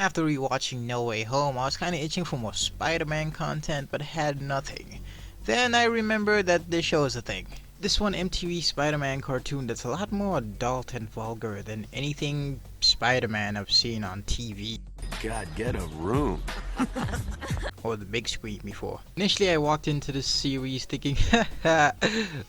After rewatching No Way Home, I was kinda itching for more Spider-Man content, but had nothing. Then I remembered that this show is a thing. This one MTV Spider-Man cartoon that's a lot more adult and vulgar than anything Spider-Man I've seen on TV God, get a room. or the big screen before. Initially I walked into this series thinking, haha,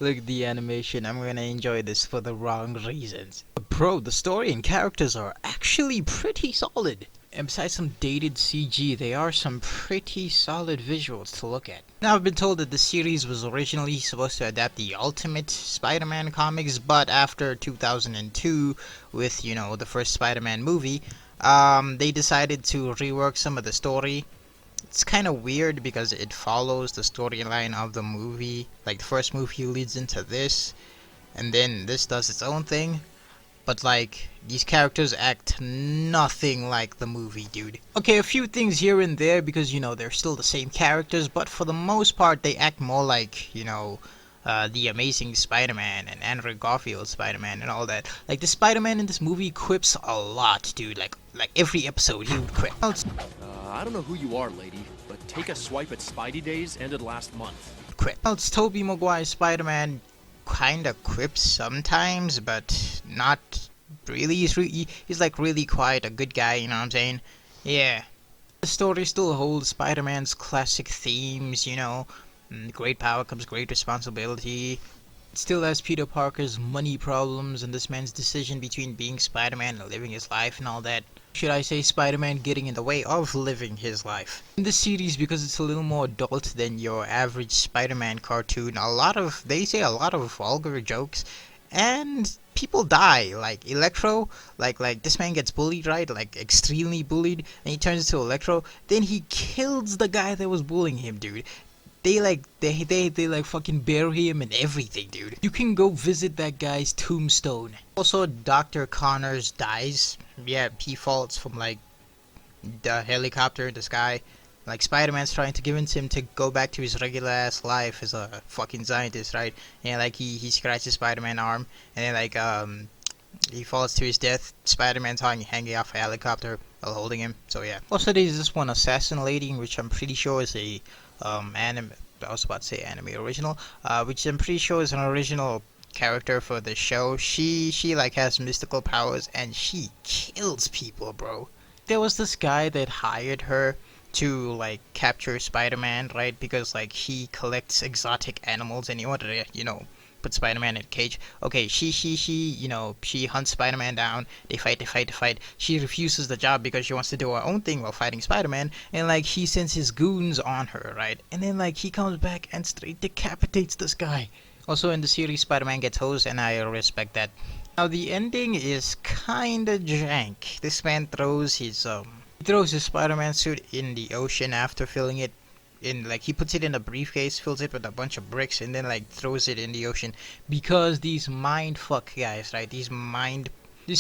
look at the animation, I'm gonna enjoy this for the wrong reasons. But bro, the story and characters are actually pretty solid. And besides some dated CG, they are some pretty solid visuals to look at. Now I've been told that the series was originally supposed to adapt the Ultimate Spider-Man comics, but after 2002, with, you know, the first Spider-Man movie, they decided to rework some of the story. It's kind of weird because it follows the storyline of the movie. Like the first movie leads into this, and then this does its own thing. But like, these characters act nothing like the movie, dude. Okay, a few things here and there because, you know, they're still the same characters, but for the most part, they act more like, you know, the Amazing Spider-Man and Andrew Garfield's Spider-Man and all that. Like, the Spider-Man in this movie quips a lot, dude. Like every episode, he would quip. I don't know who you are, lady, but take a swipe at Spidey Days ended last month. Quip. Well, it's Tobey Maguire's Spider-Man kinda quips sometimes, but not really. He's like really quiet, a good guy, you know what I'm saying? Yeah. The story still holds Spider-Man's classic themes, you know. Great power comes great responsibility. It still has Peter Parker's money problems and this man's decision between being Spider-Man and living his life and all that. Should I say Spider-Man getting in the way of living his life. In this series, because it's a little more adult than your average Spider-Man cartoon, they say a lot of vulgar jokes, and people die. Like Electro, like this man gets bullied, right? Like extremely bullied, and he turns into Electro. Then he kills the guy that was bullying him, dude. They like fucking bury him and everything, dude. You can go visit that guy's tombstone. Also, Dr. Connors dies. Yeah, he falls from like the helicopter in the sky. Like Spider-Man's trying to convince him to go back to his regular ass life as a fucking scientist, right? And like he scratches Spider-Man arm, and then like he falls to his death. Spider-Man's hanging off a helicopter while holding him. So yeah. Also, there's this one assassin lady, which I'm pretty sure is a anime. I was about to say anime original, which I'm pretty sure is an original character for the show. She like has mystical powers and she kills people, bro. There was this guy that hired her to like capture Spider-Man, right? Because like he collects exotic animals and he wanted to, you know, put Spider-Man in a cage. Okay, you know, she hunts Spider-Man down. They fight. She refuses the job because she wants to do her own thing while fighting Spider-Man. And like he sends his goons on her, right? And then like he comes back and straight decapitates this guy. Also in the series, Spider-Man gets hosed, and I respect that. Now the ending is kinda jank. This man throws his Spider-Man suit in the ocean after filling it in, like he puts it in a briefcase, fills it with a bunch of bricks, and then like throws it in the ocean because these mindfuck guys, right? These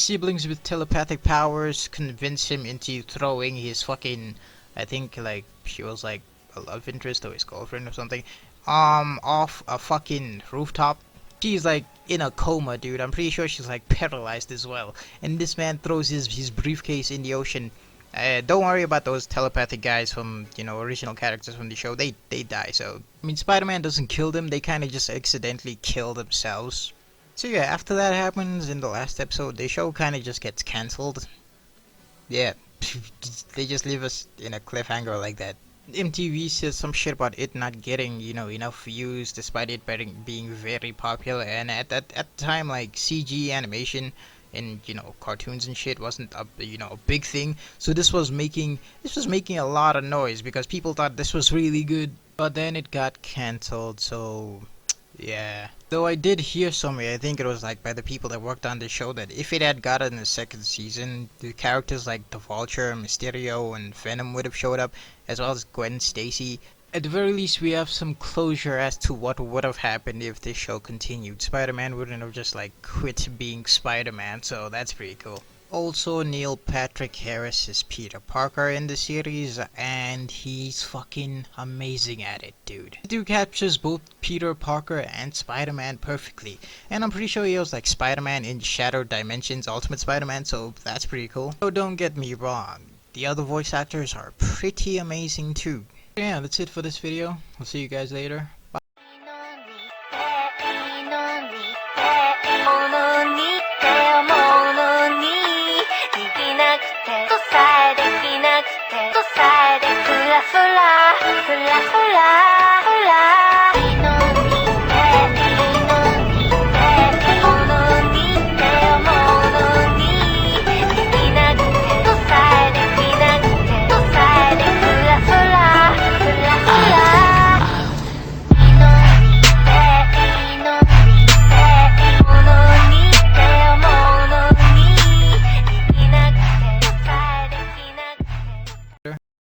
siblings with telepathic powers convince him into throwing his fucking, I think like she was like a love interest or his girlfriend or something, off a fucking rooftop. She's like in a coma, dude. I'm pretty sure she's like paralyzed as well. And this man throws his briefcase in the ocean. Don't worry about those telepathic guys from, you know, original characters from the show. They die. So I mean, Spider-Man doesn't kill them. They kind of just accidentally kill themselves. So yeah, after that happens in the last episode, the show kind of just gets cancelled. Yeah, they just leave us in a cliffhanger like that. MTV says some shit about it not getting, you know, enough views despite it being very popular, and at the time, like CG animation and, you know, cartoons and shit wasn't a, you know, a big thing. So this was making a lot of noise because people thought this was really good, but then it got cancelled. So yeah. Though I did hear somewhere, I think it was like by the people that worked on the show, that if it had gotten a second season, the characters like the Vulture, Mysterio, and Venom would have showed up, as well as Gwen Stacy. At the very least, we have some closure as to what would have happened if this show continued. Spider-Man wouldn't have just like quit being Spider-Man, so that's pretty cool. Also, Neil Patrick Harris is Peter Parker in the series, and he's fucking amazing at it, dude. The dude captures both Peter Parker and Spider-Man perfectly, and I'm pretty sure he was like Spider-Man in Shattered Dimensions, Ultimate Spider-Man, so that's pretty cool. So don't get me wrong, the other voice actors are pretty amazing too. Yeah, that's it for this video. I'll see you guys later. Bye. フラフラフラフラフラ